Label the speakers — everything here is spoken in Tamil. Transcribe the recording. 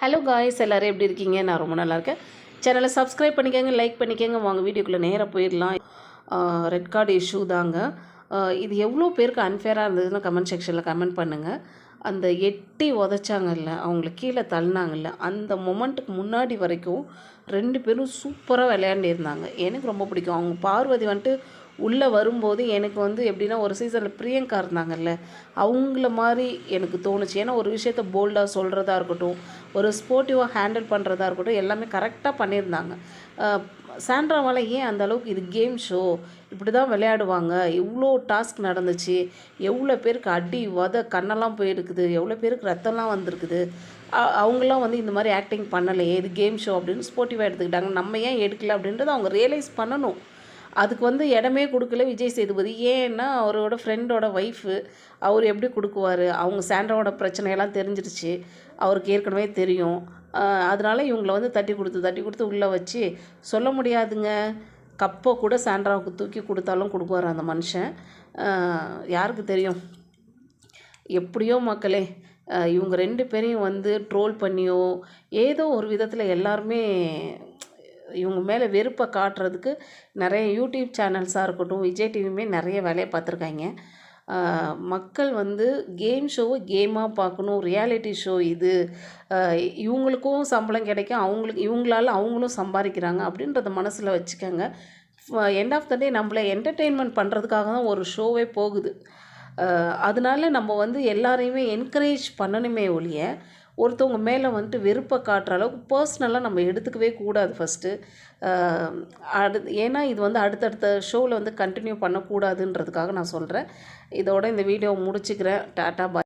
Speaker 1: ஹலோ காய்ஸ், எல்லோரும் எப்படி இருக்கீங்க? நான் ரொம்ப நல்லா இருக்கேன். சேனலை சப்ஸ்கிரைப் பண்ணிக்கோங்க, லைக் பண்ணிக்கோங்க. வாங்க வீடியோக்குள்ளே நேராக போயிடலாம். ரெட் கார்டு இஷ்யூ தாங்க. இது எவ்வளோ பேருக்கு அன்ஃபேராக இருந்ததுன்னு கமெண்ட் செக்ஷனில் கமெண்ட் பண்ணுங்கள். அந்த எட்டி உதச்சாங்கல்ல, அவங்கள கீழே தள்ளினாங்கல்ல, அந்த மொமெண்ட்டுக்கு முன்னாடி வரைக்கும் 2 பேரும் சூப்பராக விளையாண்டிருந்தாங்க. எனக்கு ரொம்ப பிடிக்கும். அவங்க பார்வதி வந்துட்டு உள்ளே வரும்போது எனக்கு வந்து எப்படின்னா, ஒரு சீசனில் பிரியங்கா இருந்தாங்கல்ல, அவங்கள மாதிரி எனக்கு தோணுச்சு. ஏன்னா ஒரு விஷயத்த போல்டாக சொல்கிறதா இருக்கட்டும், ஒரு ஸ்போர்ட்டிவாக ஹேண்டில் பண்ணுறதா இருக்கட்டும், எல்லாமே கரெக்டாக பண்ணியிருந்தாங்க. சாண்ட்ராவால் ஏன் அந்த அளவுக்கு இது கேம் ஷோ, இப்படி தான் விளையாடுவாங்க, இவ்வளோ டாஸ்க் நடந்துச்சு, எவ்வளோ பேருக்கு அடி கண்ணெல்லாம் போயிருக்குது, எவ்வளோ பேருக்கு ரத்தம்லாம் வந்திருக்குது, அவங்களாம் வந்து இந்த மாதிரி ஆக்டிங் பண்ணலையே, இது கேம் ஷோ அப்படின்னு ஸ்போர்ட்டிவாக எடுத்துக்கிட்டாங்க. நம்ம ஏன் எடுக்கல அப்படின்றத அவங்க ரியலைஸ் பண்ணணும். அதுக்கு வந்து இடமே கொடுக்கல விஜய் சேதுபதி. ஏன்னா அவரோட ஃப்ரெண்டோட ஒய்ஃபு, அவர் எப்படி கொடுக்குவார்? அவங்க சாண்ட்ராவோட பிரச்சனையெல்லாம் தெரிஞ்சிருச்சு, அவருக்கு ஏற்கனவே தெரியும். அதனால இவங்கள வந்து தட்டி கொடுத்து உள்ளே வச்சு சொல்ல முடியாதுங்க. கப்பை கூட சாண்ட்ராவுக்கு தூக்கி கொடுத்தாலும் கொடுக்குவார் அந்த மனுஷன். யாருக்கு தெரியும்? எப்படியோ மக்களே, இவங்க 2 பேரையும் வந்து ட்ரோல் பண்ணியோ ஏதோ ஒரு விதத்தில் எல்லாருமே இவங்க மேலே வெறுப்பை காட்டுறதுக்கு நிறைய யூடியூப் சேனல்ஸாக இருக்கட்டும், விஜய் டிவியுமே நிறைய வேலையை பார்த்துருக்காங்க. மக்கள் வந்து கேம் ஷோவை கேமாக பார்க்கணும், ரியாலிட்டி ஷோ இது, இவங்களுக்கும் சம்பளம் கிடைக்கும், இவங்களால அவங்களும் சம்பாதிக்கிறாங்க அப்படின்றத மனசில் வச்சுக்கோங்க. எண்ட் ஆஃப் த டே நம்மளை என்டர்டெயின்மெண்ட் பண்ணுறதுக்காக தான் ஒரு ஷோவே போகுது. அதனால நம்ம வந்து எல்லாரையுமே என்கரேஜ் பண்ணணுமே ஒழிய, ஒருத்தவங்க மேலே வந்துட்டு வெறுப்பை காட்டுற அளவுக்கு பர்சனலாக நம்ம எடுத்துக்கவே கூடாது ஃபஸ்ட்டு. ஏன்னா இது வந்து அடுத்தடுத்த ஷோவில் வந்து கண்டினியூ பண்ணக்கூடாதுன்றதுக்காக நான் சொல்கிறேன். இதோட இந்த வீடியோவை முடிச்சுக்கிறேன். டாட்டா பாய்.